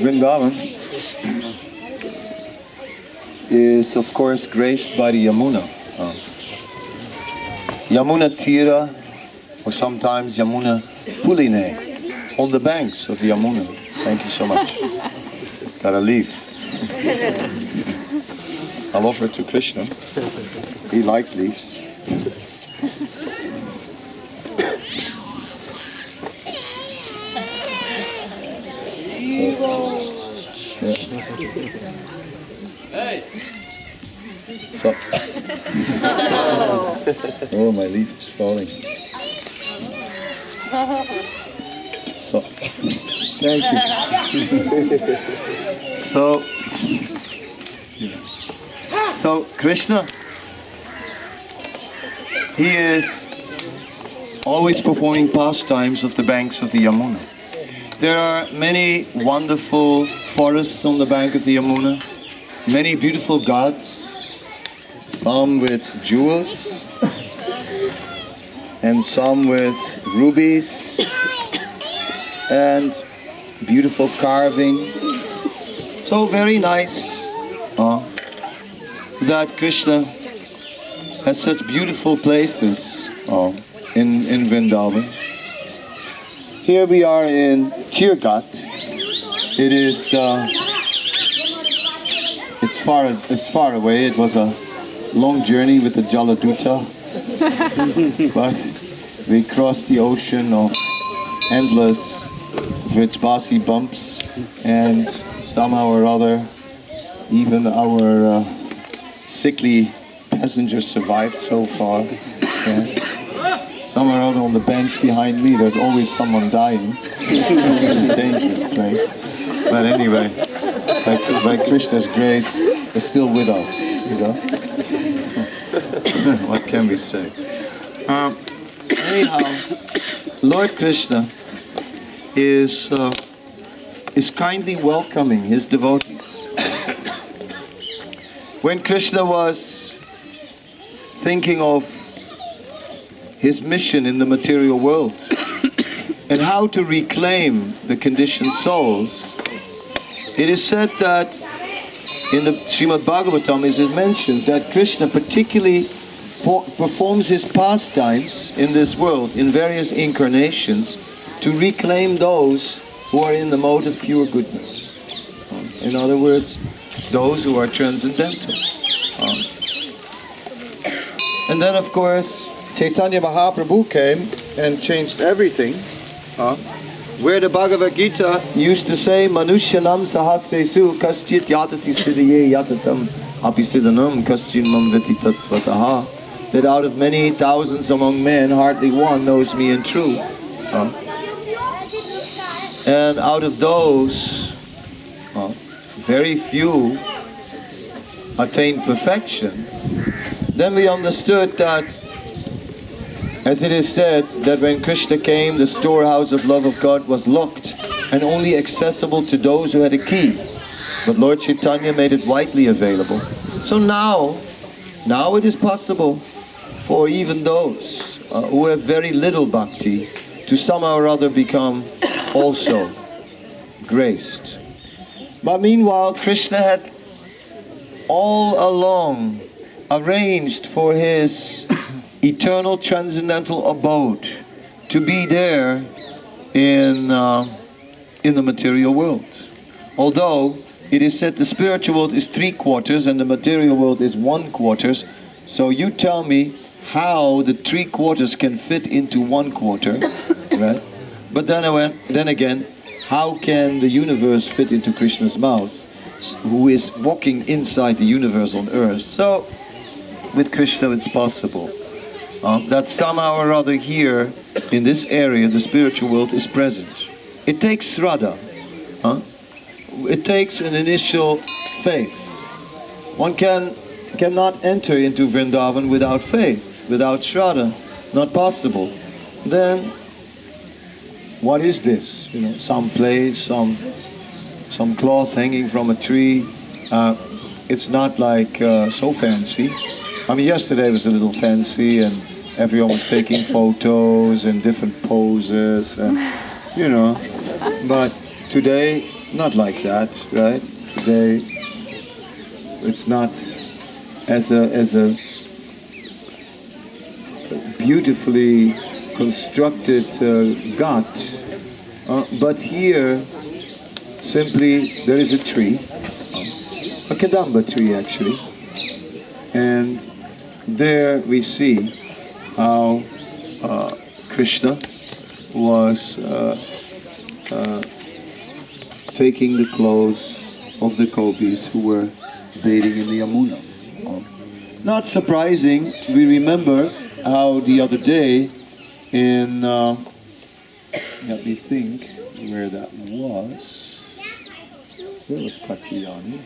Vrindavan is of course graced by the Yamuna. Yamuna Tira, or sometimes Yamuna Puline, on the banks of the Yamuna. Thank you so much. Gotta leave. I'll offer it to Krishna. He likes leaves. So. Oh, my leaf is falling. So, thank you. So Krishna, he is always performing pastimes of the banks of the Yamuna. There are many wonderful forests on the bank of the Yamuna, many beautiful gods, some with jewels and some with rubies and beautiful carving. So very nice that Krishna has such beautiful places in Vrindavan. Here we are in Chir Ghat. It is it's far away. It was a long journey with the Jaladuta, but we crossed the ocean of endless Vrijbasi bumps, and somehow or other, even our sickly passengers survived so far. Yeah. Somewhere or other on the bench behind me, there's always someone dying. It's a dangerous place. But anyway, by Krishna's grace, they're still with us, you know. What can we say? Anyhow, Lord Krishna is kindly welcoming his devotees. When Krishna was thinking of his mission in the material world and how to reclaim the conditioned souls, it is said that in the Srimad Bhagavatam it is mentioned that Krishna particularly performs his pastimes in this world in various incarnations to reclaim those who are in the mode of pure goodness. In other words, those who are transcendental. And then of course Chaitanya Mahaprabhu came and changed everything. Where the Bhagavad Gita used to say, Manushyanam sahasresu kaschit yatati siddhaye yatatam apisiddhanam kaschin mam veti tatvataha, that out of many thousands among men, hardly one knows me in truth. And out of those, very few attain perfection. Then we understood that, as it is said, that when Krishna came, the storehouse of love of God was locked and only accessible to those who had a key. But Lord Chaitanya made it widely available. So now it is possible for even those who have very little bhakti to somehow or other become also graced. But meanwhile, Krishna had all along arranged for his eternal transcendental abode to be there in the material world. Although it is said the spiritual world is 3 quarters and the material world is 1 quarter, so you tell me how the 3 quarters can fit into 1 quarter, right? But then again, how can the universe fit into Krishna's mouth, who is walking inside the universe on earth? So with Krishna it's possible. That somehow or other here in this area the spiritual world is present. It takes Shraddha. It takes an initial faith. One cannot enter into Vrindavan without faith, without Shraddha. Not possible. Then what is this? You know, some place, some cloth hanging from a tree. It's not like so fancy. I mean, yesterday was a little fancy and everyone was taking photos and different poses, and, you know. But today not like that, right? It's not as a beautifully constructed ghat, but here simply there is a tree, a Kadamba tree actually, and there we see how Krishna was taking the clothes of the gopis who were bathing in the Yamuna. Not surprising, we remember how the other day in, let me think where that was. Where was Katyayani?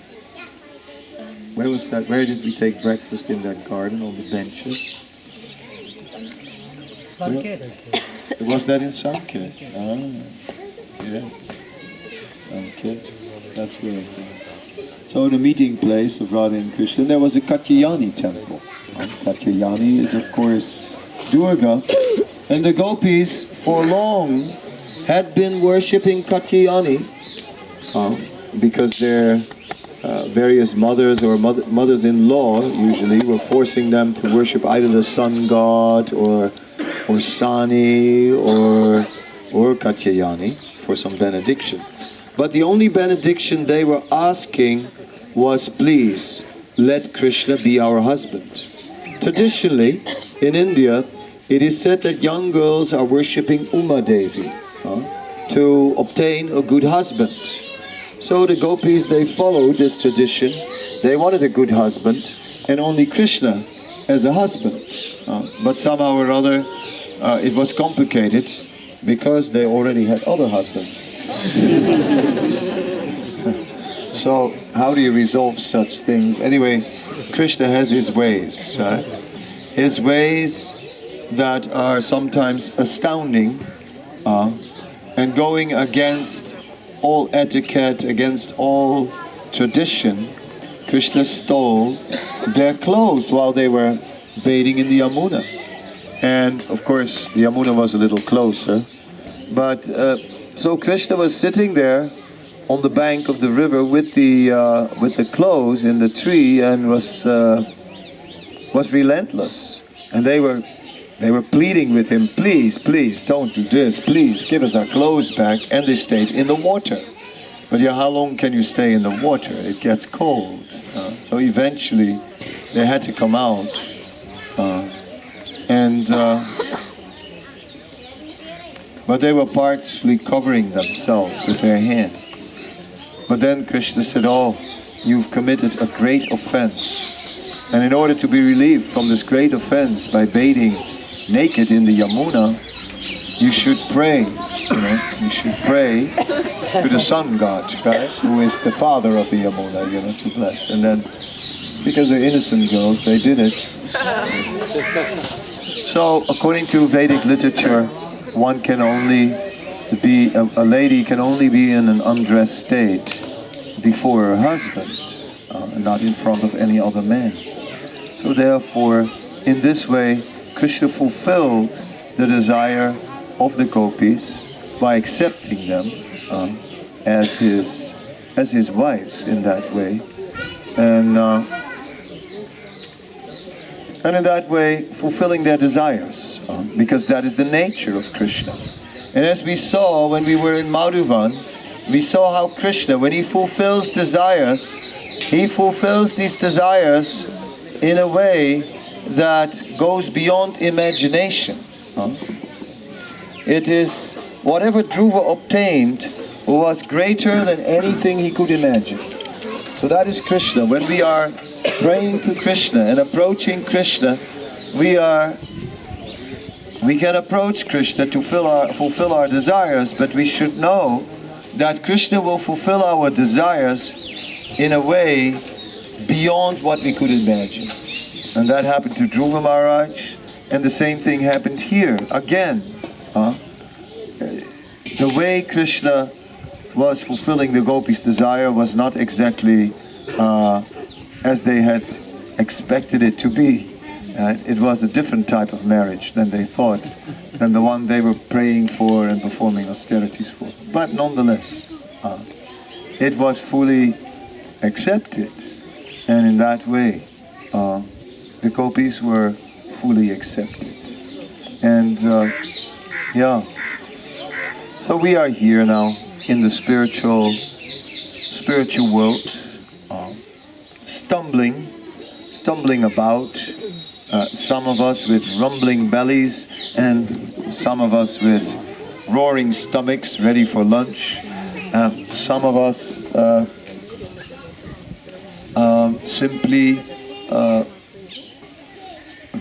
Where was that? Where did we take breakfast in that garden on the benches? Was that in Sanket? Ah, yes. Sanket. That's where it was. So in the meeting place of Radha and Krishna, there was a Katyayani temple. Katyayani is of course Durga. And the gopis for long had been worshipping Katyayani because their various mothers or mothers-in-law usually were forcing them to worship either the sun god or Sani or Katyayani for some benediction. But the only benediction they were asking was, please, let Krishna be our husband. Traditionally, in India, it is said that young girls are worshipping Uma Devi to obtain a good husband. So the gopis, they followed this tradition. They wanted a good husband, and only Krishna as a husband. But somehow or other, it was complicated because they already had other husbands. So how do you resolve such things? Anyway, Krishna has his ways, right? His ways that are sometimes astounding and going against all etiquette, against all tradition. Krishna stole their clothes while they were bathing in the Yamuna. And of course the Yamuna was a little closer. But so Krishna was sitting there on the bank of the river with the clothes in the tree and was relentless. And they were pleading with him, please, please, don't do this, please, give us our clothes back. And they stayed in the water. But yeah, how long can you stay in the water? It gets cold. So eventually they had to come out. But they were partially covering themselves with their hands. But then Krishna said, oh, you've committed a great offense. And in order to be relieved from this great offense by bathing naked in the Yamuna, you should pray, you should pray to the sun god, right, who is the father of the Yamuna, to bless. And then, because they're innocent girls, they did it. So, according to Vedic literature, one can only be, a lady can only be in an undressed state before her husband, not in front of any other man. So therefore, in this way, Krishna fulfilled the desire of the gopis by accepting them as his wives in that way, and in that way fulfilling their desires, because that is the nature of Krishna. And as we saw when we were in Madhuvan, we saw how Krishna, when he fulfills desires, he fulfills these desires in a way that goes beyond imagination. It is whatever Dhruva obtained was greater than anything he could imagine. So that is Krishna. When we are praying to Krishna and approaching Krishna, we can approach Krishna to fulfill our desires, but we should know that Krishna will fulfill our desires in a way beyond what we could imagine. And that happened to Dhruva Maharaj, and the same thing happened here again. The way Krishna was fulfilling the gopis' desire was not exactly as they had expected it to be. It was a different type of marriage than they thought, than the one they were praying for and performing austerities for. But nonetheless, it was fully accepted. And in that way, the gopis were fully accepted. And so we are here now in the spiritual world, stumbling about, some of us with rumbling bellies and some of us with roaring stomachs ready for lunch, some of us simply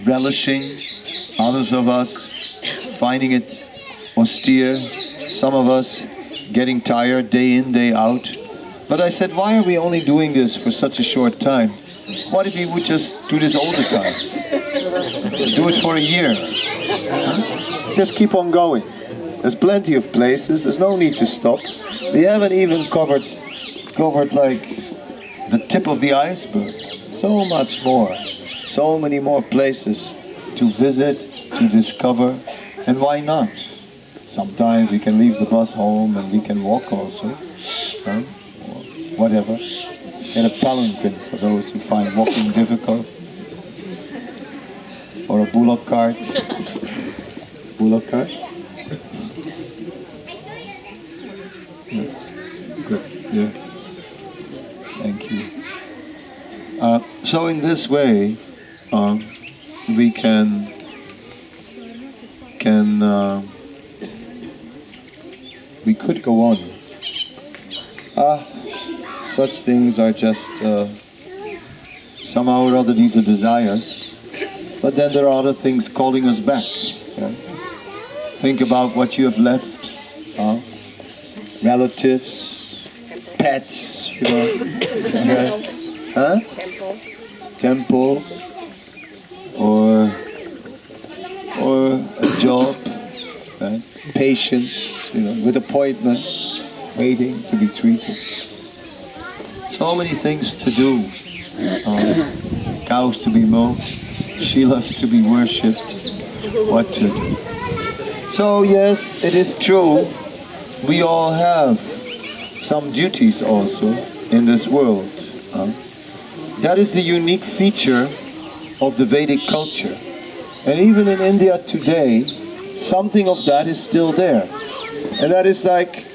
relishing, others of us finding it austere, some of us getting tired day in, day out. But I said, why are we only doing this for such a short time? What if we would just do this all the time? Do it for a year. Huh? Just keep on going. There's plenty of places, there's no need to stop. We haven't even covered like the tip of the iceberg. So much more. So many more places to visit, to discover. And why not? Sometimes we can leave the bus home and we can walk also. Huh? Or whatever. Get a palanquin for those who find walking difficult. Or a bullock cart. Bullock cart? Yeah. Good. Yeah. Thank you. So in this way, we can we could go on. Such things are just somehow or other, these are desires. But then there are other things calling us back. Yeah? Think about what you have left. Relatives, pets, you know. Okay. Huh? Temple. Or a job. Right? Patients, you know, with appointments, waiting to be treated. So many things to do. Cows to be milked, Shilas to be worshipped, what to do. So yes, it is true, we all have some duties also in this world. That is the unique feature of the Vedic culture. And even in India today, something of that is still there. And that is like,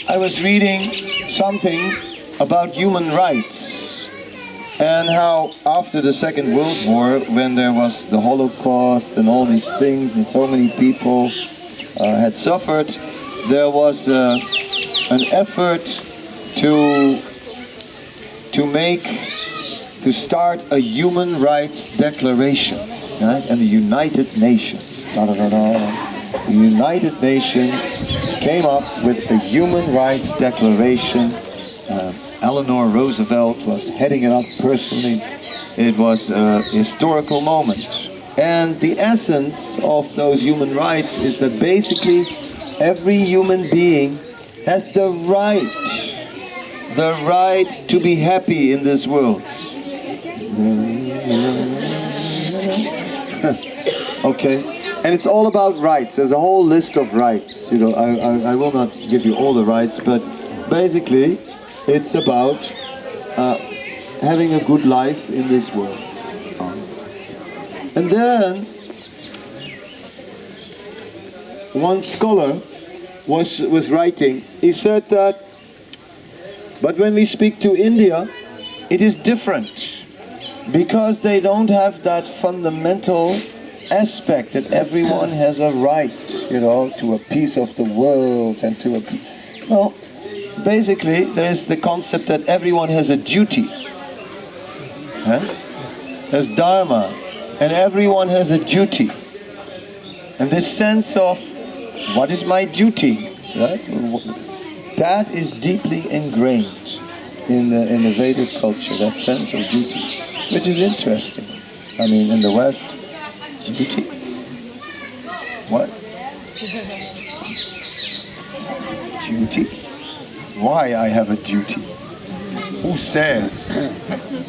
I was reading something about human rights and how after the Second World War, when there was the Holocaust and all these things and so many people had suffered, there was an effort to start a human rights declaration, right? And the United Nations, the United Nations came up with a human rights declaration. Eleanor Roosevelt was heading it up personally. It was a historical moment. And the essence of those human rights is that basically every human being has the right to be happy in this world. Okay, and it's all about rights. There's a whole list of rights. You know, I will not give you all the rights, but basically it's about having a good life in this world. And then one scholar was writing, he said that, but when we speak to India, it is different, because they don't have that fundamental aspect that everyone has a right, you know, to a piece of the world and to a... Well, basically there is the concept that everyone has a duty. Huh? There's dharma, and everyone has a duty. And this sense of, what is my duty? Right? That is deeply ingrained in the Vedic culture, that sense of duty, which is interesting. I mean, in the West, duty? What? Duty? Why I have a duty? Who says?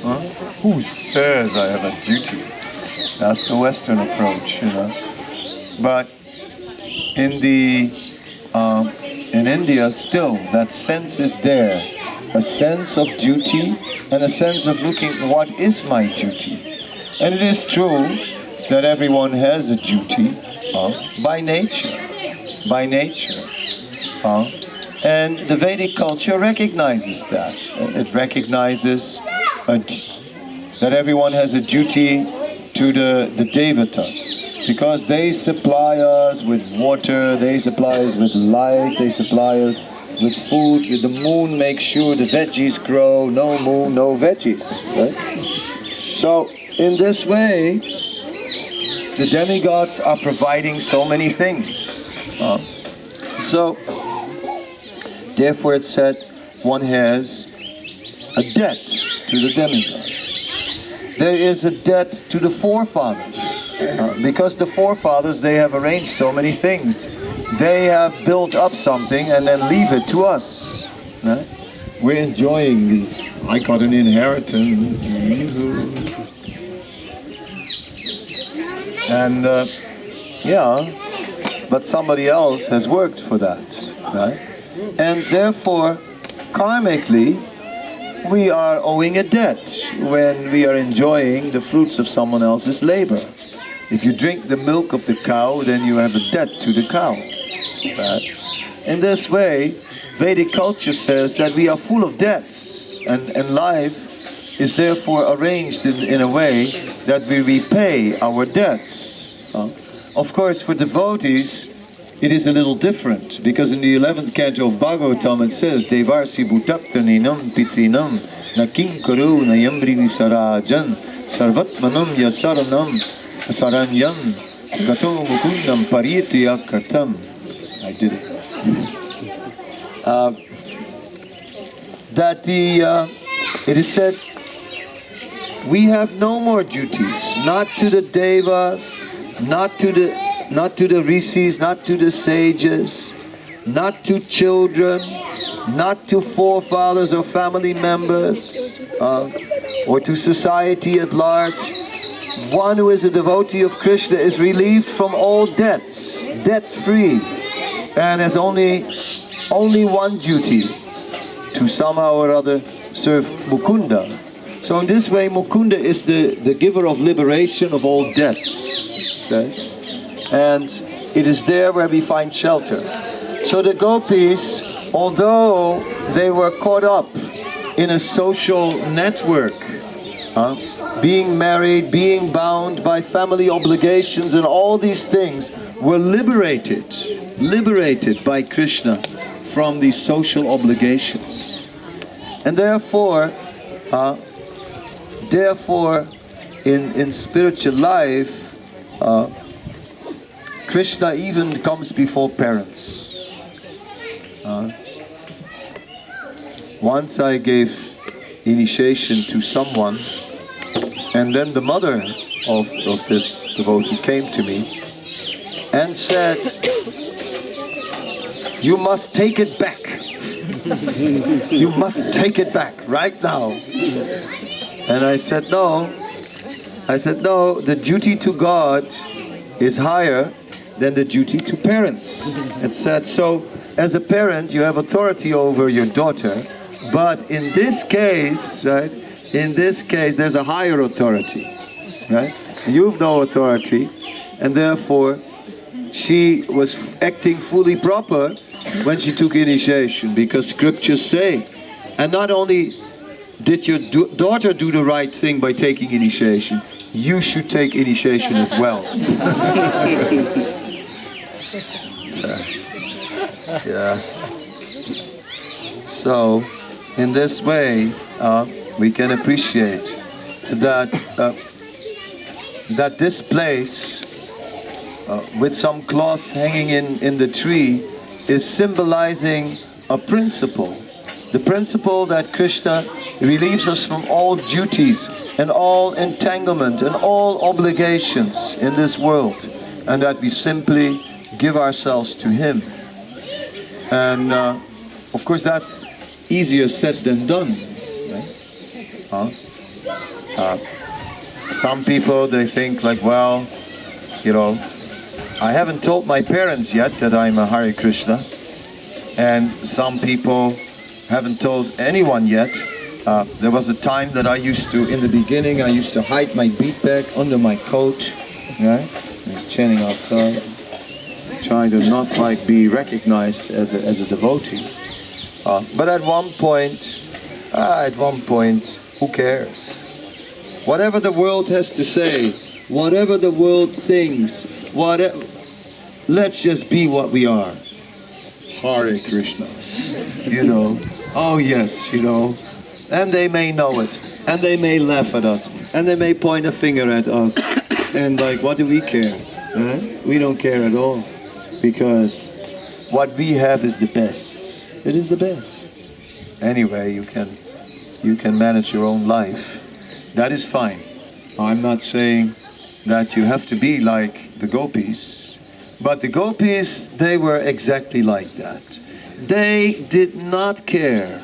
Huh? Who says I have a duty? That's the Western approach, you know. But in in India still that sense is there. A sense of duty and a sense of looking, what is my duty? And it is true that everyone has a duty by nature. By nature. And the Vedic culture recognizes that. It recognizes that everyone has a duty to the devatas, because they supply us with water, they supply us with light, they supply us with food. The moon makes sure the veggies grow. No moon, no veggies. Right? So in this way, the demigods are providing so many things. So therefore it's said one has a debt to the demigods. There is a debt to the forefathers, because the forefathers, they have arranged so many things. They have built up something and then leave it to us. Right? We're enjoying I got an inheritance. And but somebody else has worked for that. Right? And therefore, karmically, we are owing a debt when we are enjoying the fruits of someone else's labor. If you drink the milk of the cow, then you have a debt to the cow. Right? In this way, Vedic culture says that we are full of debts, and life is therefore arranged in a way that we repay our debts. Of course, for devotees, it is a little different, because in the 11th canto of Bhagavatam it says, Devarsi bhutaptaninam pitrinam nakim karu nayambri visarajan sarvatmanam yasaranam saranyam gato mukundam paritya kartam. I did it. It is said, we have no more duties, not to the devas, not to the rishis, not to the sages, not to children, not to forefathers or family members, or to society at large. One who is a devotee of Krishna is relieved from all debts, debt-free, and has only one duty, to somehow or other serve Mukunda. So in this way, Mukunda is the giver of liberation of all debts. Okay? And it is there where we find shelter. So the gopis, although they were caught up in a social network, being married, being bound by family obligations and all these things, were liberated by Krishna from these social obligations. And therefore in spiritual life, Krishna even comes before parents. Once I gave initiation to someone, and then the mother of this devotee came to me and said, "You must take it back. You must take it back right now." And I said, no, the duty to God is higher than the duty to parents. It said, so as a parent you have authority over your daughter, but in this case, right, there's a higher authority, right? You have no authority, and therefore she was acting fully proper when she took initiation, because scriptures say, and not only did your daughter do the right thing by taking initiation, you should take initiation as well. Yeah. So, in this way, we can appreciate that this place, with some cloth hanging in the tree, is symbolizing a principle. The principle that Krishna relieves us from all duties and all entanglement and all obligations in this world, and that we simply give ourselves to Him. And of course that's easier said than done, right? Some people, they think like, well, I haven't told my parents yet that I'm a Hare Krishna. And some people haven't told anyone yet. There was a time that I used to, in the beginning, I used to hide my bead bag under my coat. Right? I was chanting outside, trying to not be recognized as a devotee. But at one point, who cares? Whatever the world has to say, whatever the world thinks, let's just be what we are. Hare Krishna. Oh yes, and they may know it, and they may laugh at us, and they may point a finger at us, and what do we care? Huh? We don't care at all, because what we have is the best. It is the best. Anyway, you can manage your own life. That is fine. I'm not saying that you have to be like the gopis, but the gopis, they were exactly like that. They did not care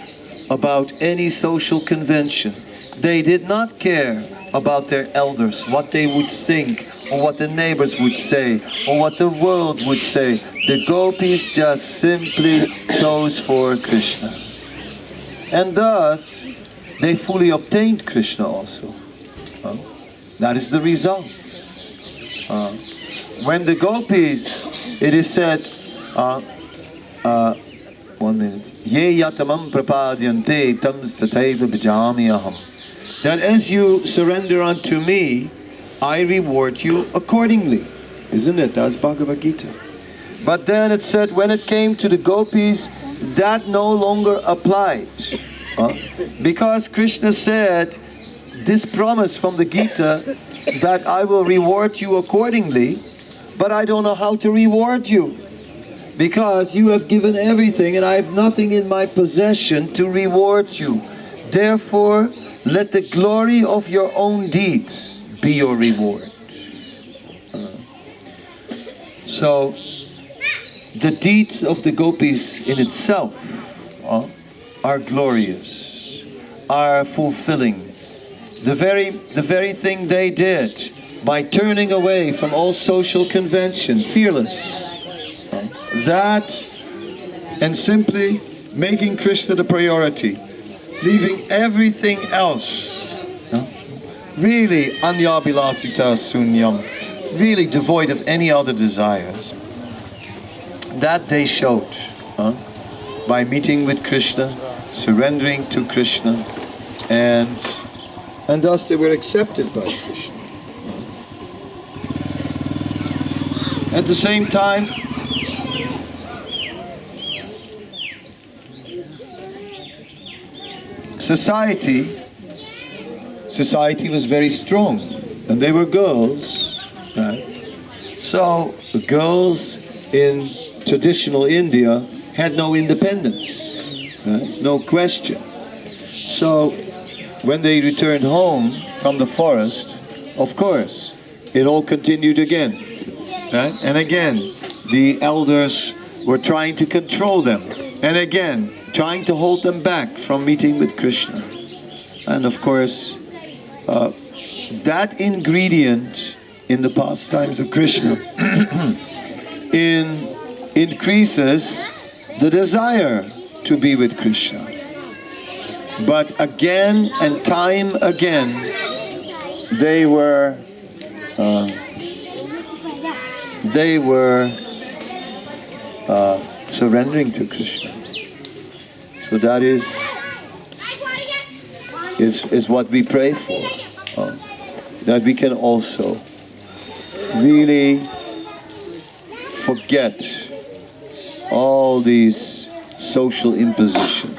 about any social convention. They did not care about their elders, what they would think, or what the neighbors would say, or what the world would say. The gopis just simply chose for Krishna. And thus, they fully obtained Krishna also. That is the result. When the gopis, it is said, 1 minute, Ye yatamam prapadyante tams tataiva bhajami aham. That as you surrender unto me, I reward you accordingly. Isn't it? That's Bhagavad Gita. But then it said, when it came to the gopis, that no longer applied. Because Krishna said, this promise from the Gita, that I will reward you accordingly, but I don't know how to reward you. Because you have given everything and I have nothing in my possession to reward you. Therefore, let the glory of your own deeds be your reward. So, the deeds of the gopis in itself are glorious, are fulfilling. The very thing they did by turning away from all social convention, fearless, that, and simply making Krishna the priority, leaving everything else, really anyabhilasita sunyam, really devoid of any other desires. That they showed by meeting with Krishna, surrendering to Krishna, and thus they were accepted by Krishna. At the same time, society was very strong, and they were girls, right? So the girls in traditional India had no independence, right? No question. So when they returned home from the forest, of course, it all continued again, right? And again, the elders were trying to control them, and again, trying to hold them back from meeting with Krishna. And of course, that ingredient in the pastimes of Krishna increases the desire to be with Krishna. But again and time again, they were surrendering to Krishna. So that is what we pray for, that we can also really forget all these social impositions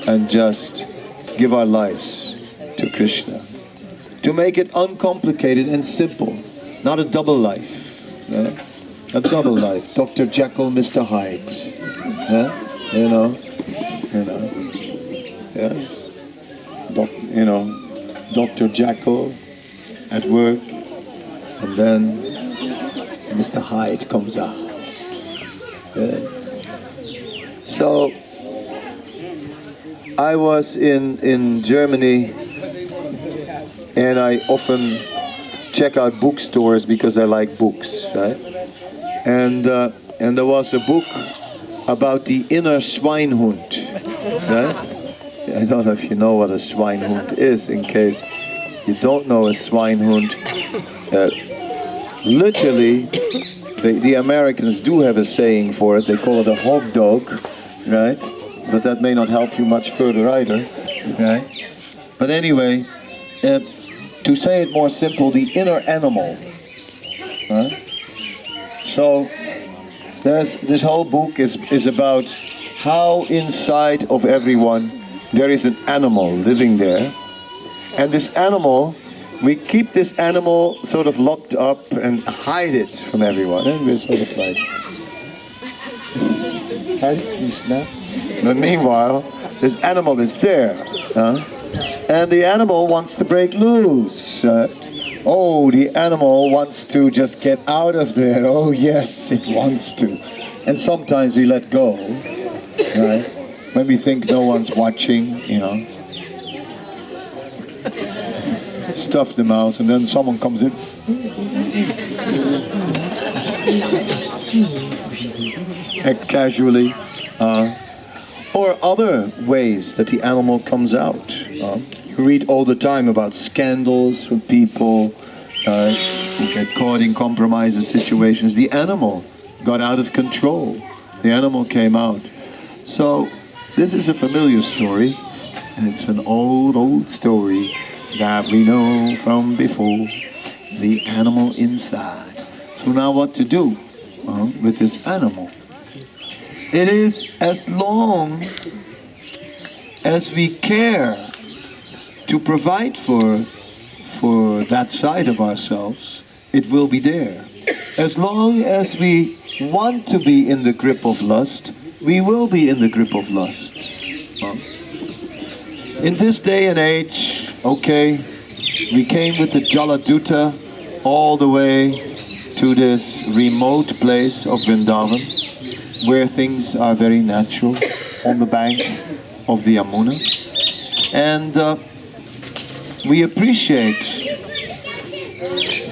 and just give our lives to Krishna. To make it uncomplicated and simple, not a double life. A double life, Dr. Jekyll, Mr. Hyde. Dr. Jekyll at work, and then Mr. Hyde comes out. So I was in Germany, and I often check out bookstores because I like books, right? And there was a book about the inner Schweinhund. Right? I don't know if you know what a Schweinhund is, in case you don't know a Schweinhund. Literally, the Americans do have a saying for it. They call it a hog dog, right? But that may not help you much further either, right? But anyway, to say it more simple, the inner animal. Right? So, this whole book is about how inside of everyone there is an animal living there. And this animal, we keep this animal sort of locked up and hide it from everyone. And we're sort of like, Hare Krishna. But meanwhile, this animal is there. And the animal wants to break loose. Oh, the animal wants to just get out of there. Oh yes, it wants to. And sometimes we let go. Right? When we think no one's watching, you know. Stuff the mouse, and then someone comes in. Casually. Or other ways that the animal comes out. You read all the time about scandals with people who get caught in compromises situations. The animal got out of control. The animal came out. So this is a familiar story, and it's an old story that we know from before. The animal inside. So now what to do with this animal? It is as long as we care to provide for that side of ourselves, it will be there. As long as we want to be in the grip of lust, we will be in the grip of lust. In this day and age, okay, we came with the Jaladuta all the way to this remote place of Vrindavan, where things are very natural, on the bank of the Yamuna. And we appreciate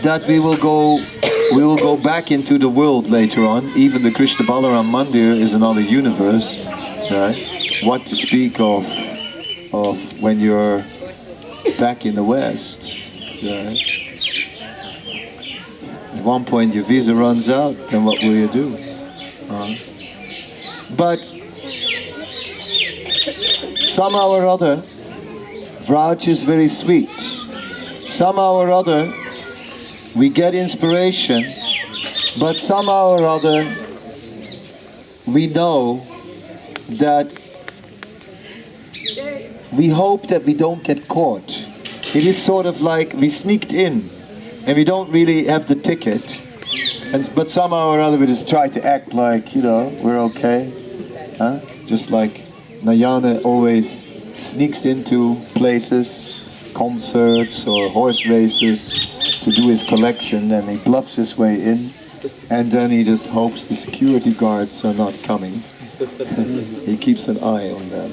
that we will go back into the world later on. Even the Krishna Balaram Mandir is another universe, right? What to speak of when you're back in the West, right? At one point your visa runs out, then what will you do? But somehow or other, Braj is very sweet. Somehow or other, we get inspiration, but somehow or other, we know that we hope that we don't get caught. It is sort of like we sneaked in, and we don't really have the ticket, but somehow or other we just try to act like, you know, we're okay. Just like Nayana always sneaks into places, concerts or horse races, to do his collection, and he bluffs his way in, and then he just hopes the security guards are not coming. He keeps an eye on them,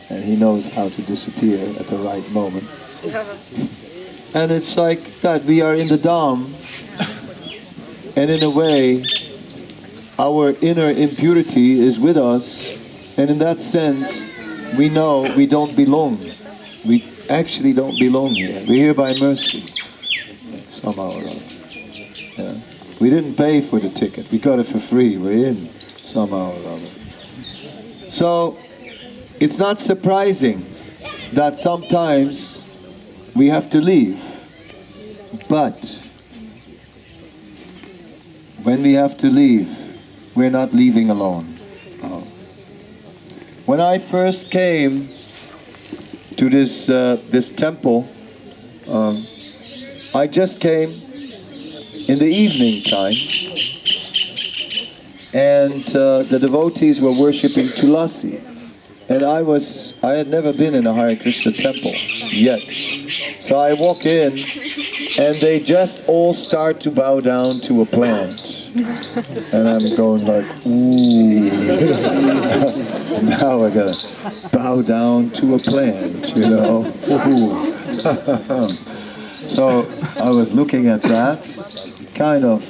and he knows how to disappear at the right moment. And it's like that, we are in the Dham, and in a way our inner impurity is with us, and in that sense we know we don't belong. We actually don't belong here. We're here by mercy, somehow or other. Yeah. We didn't pay for the ticket. We got it for free. We're in, somehow or other. So, it's not surprising that sometimes we have to leave. But, when we have to leave, we're not leaving alone. When I first came to this temple, I just came in the evening time, and the devotees were worshipping Tulasi, and I had never been in a Hare Krishna temple yet. So I walk in, and they just all start to bow down to a plant. And I'm going like, ooh, now I gotta bow down to a plant, you know. Ooh. So I was looking at that, kind of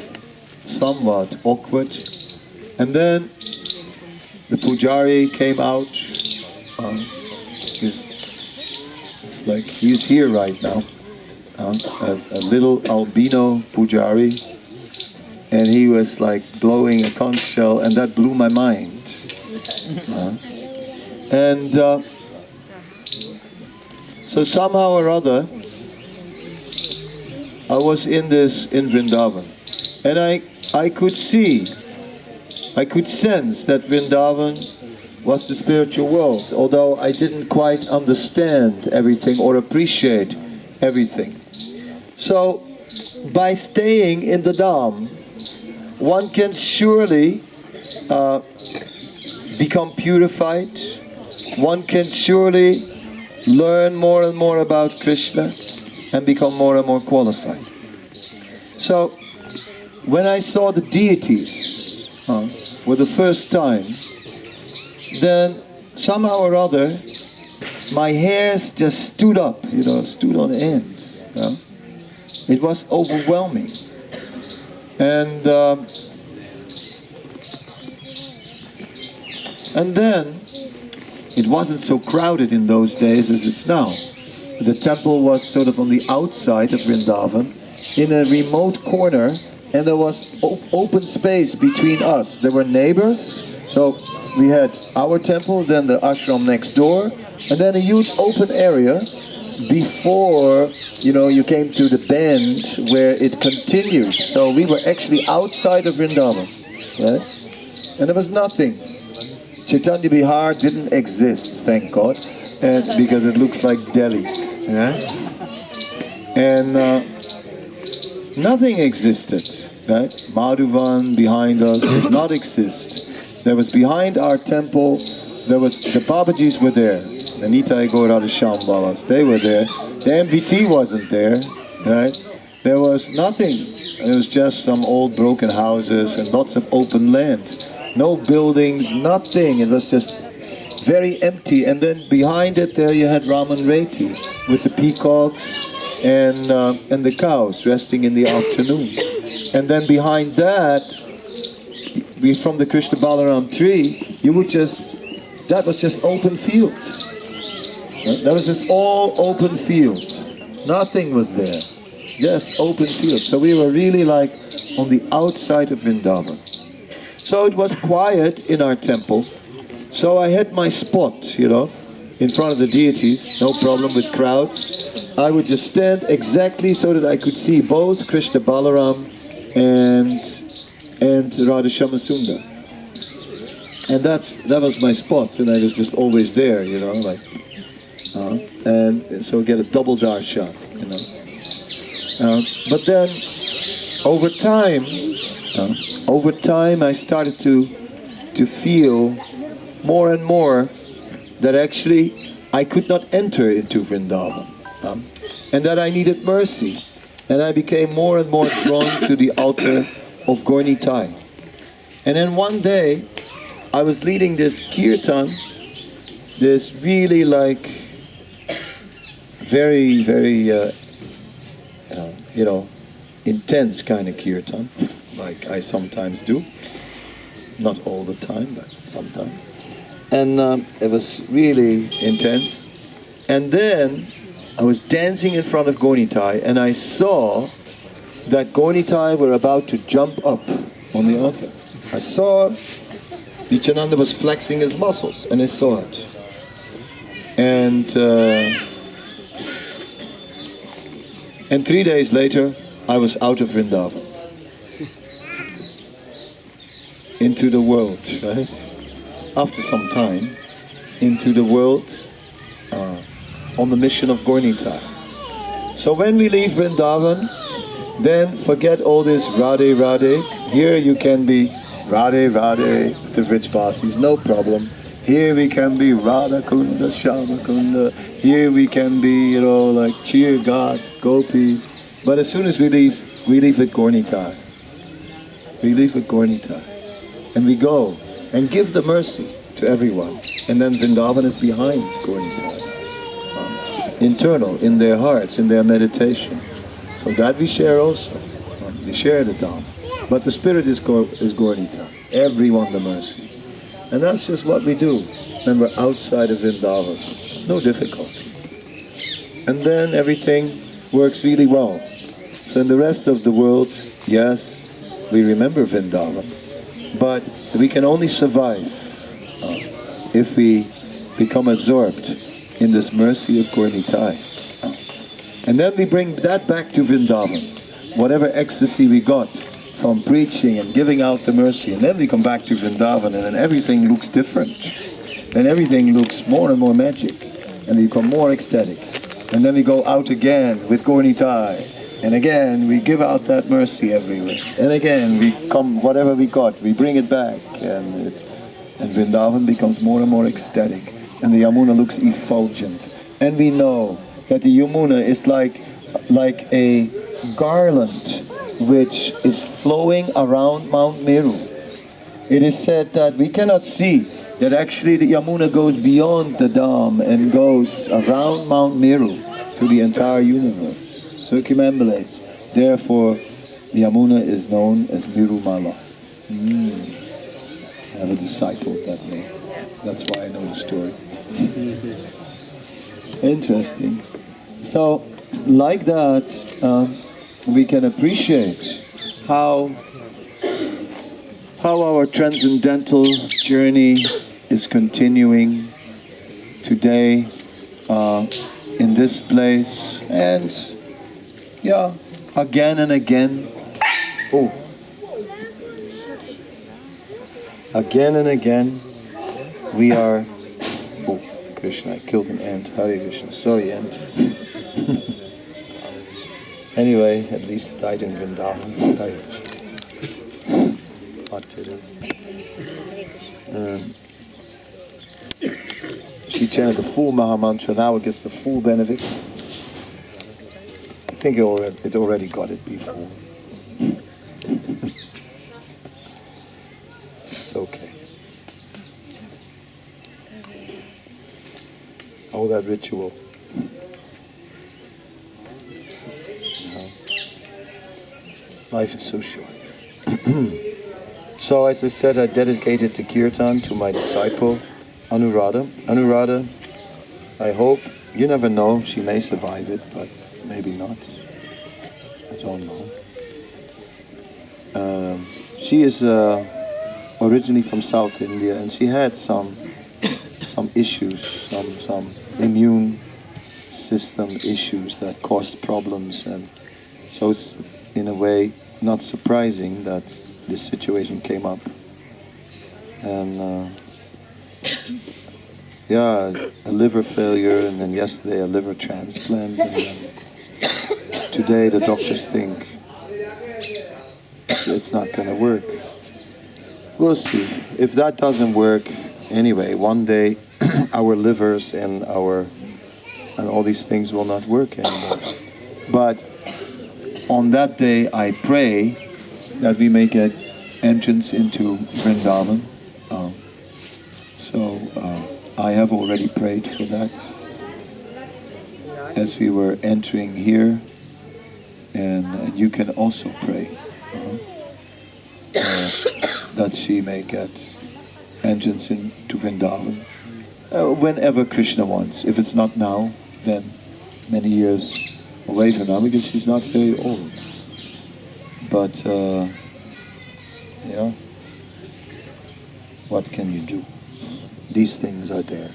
somewhat awkward, And then the pujari came out. It's like he's here right now. A little albino pujari. And he was like blowing a conch shell, and that blew my mind. So somehow or other, I was in Vrindavan, and I could sense that Vrindavan was the spiritual world, although I didn't quite understand everything or appreciate everything. So, by staying in the Dham, one can surely become purified. One can surely learn more and more about Krishna and become more and more qualified. So, when I saw the deities for the first time, then somehow or other, my hairs just stood up, stood on end. It was overwhelming. And then, it wasn't so crowded in those days as it's now. The temple was sort of on the outside of Vrindavan, in a remote corner, and there was open space between us. There were neighbors, so we had our temple, then the ashram next door, and then a huge open area before, you came to the bend where it continued. So we were actually outside of Vrindavan, right? And there was nothing. Chaitanya Bihar didn't exist, thank God, because it looks like Delhi. Yeah? And nothing existed, right? Madhuvan behind us did not exist. There was behind our temple, the Babajis were there. The Nitai Gaurada Shambhalas, they were there. The MVT wasn't there, right? There was nothing. It was just some old broken houses and lots of open land. No buildings, nothing. It was just very empty. And then behind it, there you had Raman Reti with the peacocks and the cows resting in the afternoon. And then behind that, from the Krishna Balaram tree, that was just open field. That was just all open field. Nothing was there. Just open field. So we were really like on the outside of Vrindavan. So it was quiet in our temple. So I had my spot, in front of the deities, no problem with crowds. I would just stand exactly so that I could see both Krishna Balaram and Radha Shyamasundar. And that was my spot, and I was just always there, and so get a double darshan, But then, over time, I started to feel more and more that actually I could not enter into Vrindavan, and that I needed mercy, and I became more and more drawn to the altar of Gornitai. And then one day, I was leading this kirtan, this really like very, very, intense kind of kirtan, like I sometimes do. Not all the time, but sometimes. And it was really intense. And then I was dancing in front of Gornitai, and I saw that Gornitai were about to jump up on the altar. I saw Nityananda was flexing his muscles, and I saw it. And 3 days later, I was out of Vrindavan. Into the world, right? After some time, into the world on the mission of Gornitai. So when we leave Vrindavan, then forget all this Radhe Radhe. Here you can be Radhe Radhe with the Vrajbasis, no problem. Here we can be Radha Kunda, Shama Kunda. Here we can be, like Chir Ghat, Gopis. But as soon as we leave with Gornitai. We leave with Gornitai. And we go and give the mercy to everyone. And then Vrindavan is behind Gornitai. Internal, in their hearts, in their meditation. So that we share also. We share the Dham. But the spirit is Gornitai. everyone the mercy. And that's just what we do. Remember, outside of Vrindavan, no difficulty. And then everything works really well. So in the rest of the world, yes, we remember Vrindavan, but we can only survive if we become absorbed in this mercy of Gaura. And then we bring that back to Vrindavan, whatever ecstasy we got from preaching and giving out the mercy, and then we come back to Vrindavan, and then everything looks different. Then everything looks more and more magic, and we become more ecstatic. And then we go out again with Gaura, and again we give out that mercy everywhere. And again we come, whatever we got, we bring it back, and Vrindavan becomes more and more ecstatic, and the Yamuna looks effulgent. And we know that the Yamuna is like a garland which is flowing around Mount Meru. It is said that we cannot see that actually the Yamuna goes beyond the Dam and goes around Mount Meru to the entire universe, circumambulates. Therefore, the Yamuna is known as Mirumala. I have a disciple with that name. That's why I know the story. Interesting. So, like that, we can appreciate how our transcendental journey is continuing today in this place, and again and again. Again and again, we are. Krishna, I killed an ant. Hare Krishna. Sorry, ant. Anyway, at least died in Vrindavan. What to do? She chanted the full Maha Mantra, now it gets the full benefit. I think it already got it before. It's okay. All that ritual. Life is so short. So as I said, I dedicated the kirtan to my disciple, Anuradha. Anuradha, I hope, you never know, she may survive it, but maybe not. I don't know. She is originally from South India, and she had some issues, some immune system issues that caused problems, and so it's in a way not surprising that this situation came up. And a liver failure, and then yesterday a liver transplant, and then today the doctors think it's not going to work. We'll see. If that doesn't work, anyway, one day our livers and all these things will not work anymore. But on that day, I pray that we may get entrance into Vrindavan. So I have already prayed for that as we were entering here, and you can also pray that she may get entrance into Vrindavan whenever Krishna wants. If it's not now, then many years away from now, because she's not very old. But what can you do? These things are there.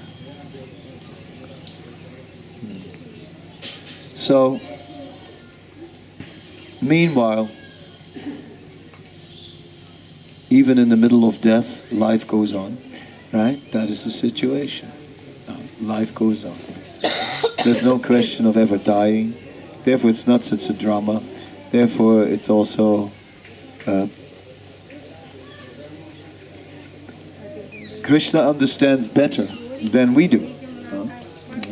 So, meanwhile, even in the middle of death, life goes on, right? That is the situation. Life goes on. There's no question of ever dying. Therefore, it's not such a drama. Therefore, it's also Krishna understands better than we do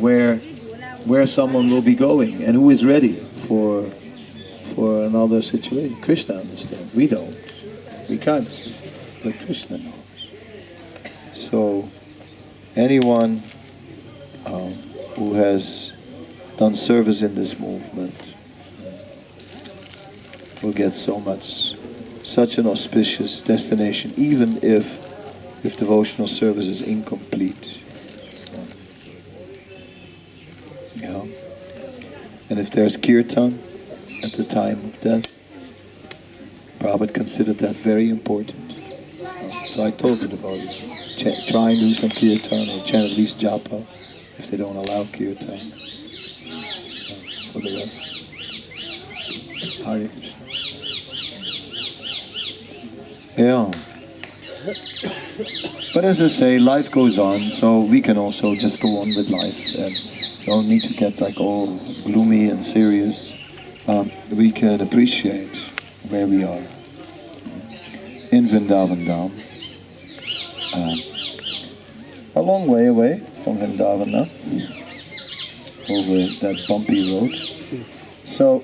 where someone will be going and who is ready for another situation. Krishna understands. We don't. We can't see, but Krishna knows. So, anyone who has done service in this movement will get so much such an auspicious destination, even if devotional service is incomplete. And if there's kirtan at the time of death, Prabhupada considered that very important. So I told the devotees, try and do some kirtan or chant at least japa if they don't allow kirtan. For the rest, Hare Krishna. Yeah. But as I say, life goes on, so we can also just go on with life and don't need to get like all gloomy and serious. We can appreciate where we are in Vrindavan Dham. A long way away from Vrindavan now, over that bumpy road. So,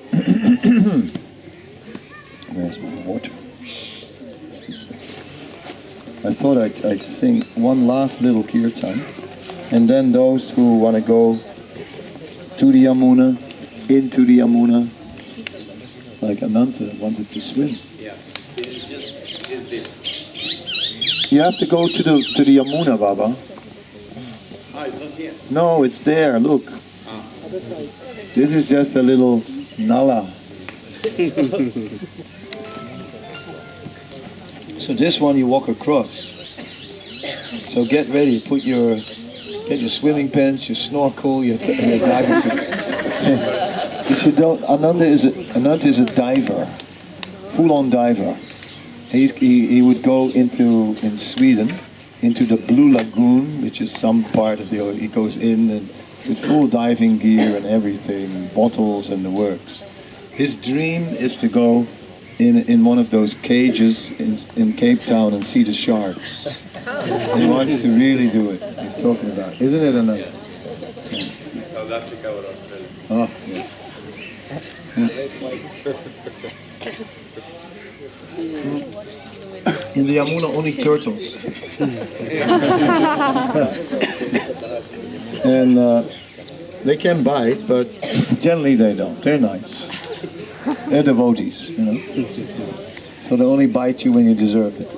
where's my water? I thought I'd sing one last little kirtan, and then those who want to go to the Yamuna, into the Yamuna, like Ananta wanted to swim. Yeah, it's just there. You have to go to the Yamuna, Baba. Ah, it's not here. No, it's there. Look. This is just a little nala. So this one you walk across. So get ready. Get your swimming pants, your snorkel, your diving suit. If you don't, Ananda is a diver, full-on diver. He would go in Sweden, into the Blue Lagoon, which is some part of the. He goes in and with full diving gear and everything, bottles and the works. His dream is to go in one of those cages in Cape Town and see the sharks. He wants to really do it. He's talking about, isn't it, Ananda? Yeah. South Africa or Australia. Oh, yeah. In the Yamuna, only turtles. And they can bite, but generally they don't. They're nice. They're devotees, you know. So they only bite you when you deserve it.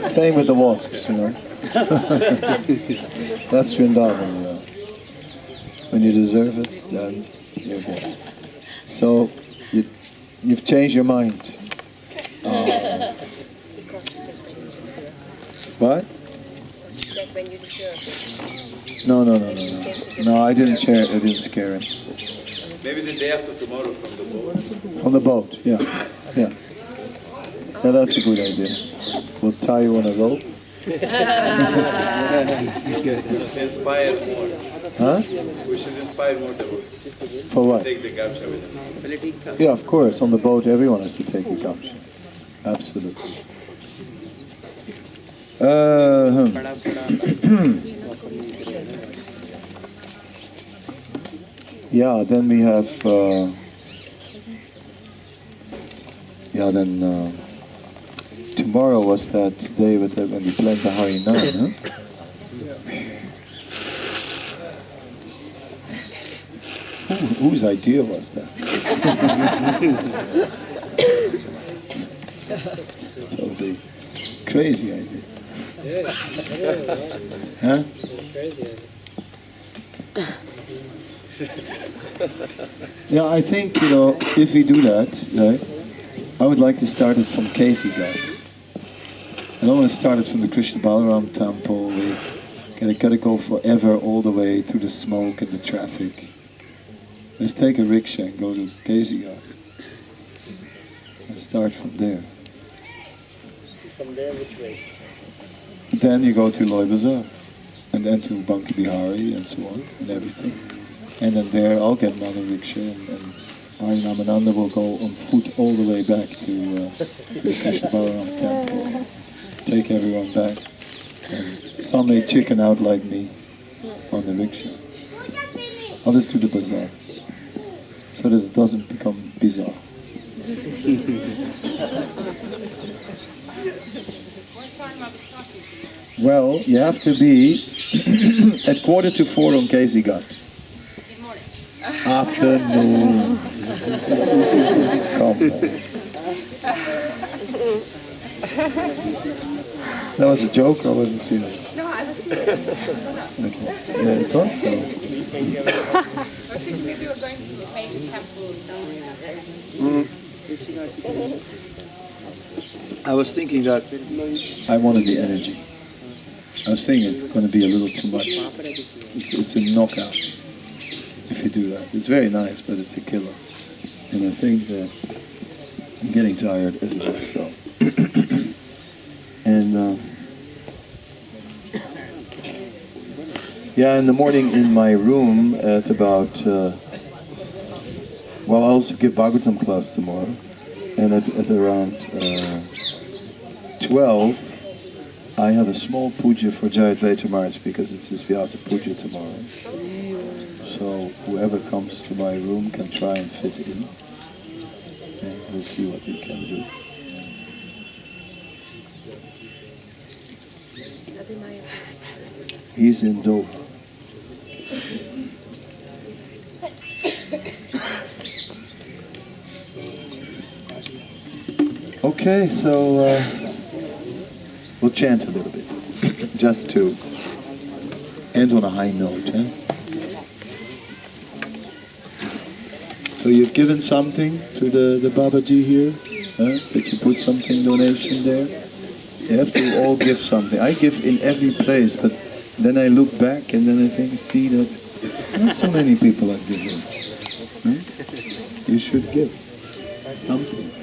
Same with the wasps, you know. That's Vrindavan, you know. When you deserve it, then you're good. So you've changed your mind. What? When you deserve it. No, I didn't scare him. Maybe the day after tomorrow from the boat. On the boat, yeah. Yeah, that's a good idea. We'll tie you on a rope. We should inspire more. Huh? We should inspire more devotees. For what? Take the gamsha with them. Yeah, of course. On the boat, everyone has to take a gamsha. Absolutely. Yeah, then we have. Tomorrow was that day when we planned the Harinam, huh? Whose idea was that? Totally crazy idea. Huh? Yeah, I think, if we do that, right, I would like to start it from Chir Ghat. I don't want to start it from the Krishna Balaram temple. We gotta go forever all the way through the smoke and the traffic. Let's take a rickshaw and go to Chir Ghat. And start from there. From there, which way? Then you go to Loy Bazaar. And then to Banki Bihari and so on and everything. And then there I'll get another rickshaw and Harinam will go on foot all the way back to the Krishna Balaram temple. Take everyone back. And some may chicken out like me on the rickshaw. Others do the bazaar. So that it doesn't become bizarre. Well, you have to be at 3:45 on Chir Ghat. Afternoon. come. That was a joke or was it serious? No, I was serious. Okay. Yeah, I thought so. I was thinking maybe we're going to major temples somewhere. I was thinking that I wanted the energy. I was thinking it's going to be a little too much. It's a knockout if you do that. It's very nice, but it's a killer. And I think that I'm getting tired as it is, so. And yeah, in the morning in my room at about, well, I'll also give Bhagavatam class tomorrow. And at around 12, I have a small puja for Jayadvaita Maharaj because it's his Vyasa puja tomorrow. So whoever comes to my room can try and fit in. And we'll see what we can do. He's in Dover. Okay, so we'll chant a little bit, just to end on a high note. So you've given something to the Babaji here? Did you put something donation there? You have to all give something. I give in every place, but then I look back and then I see that not so many people are giving. You should give something.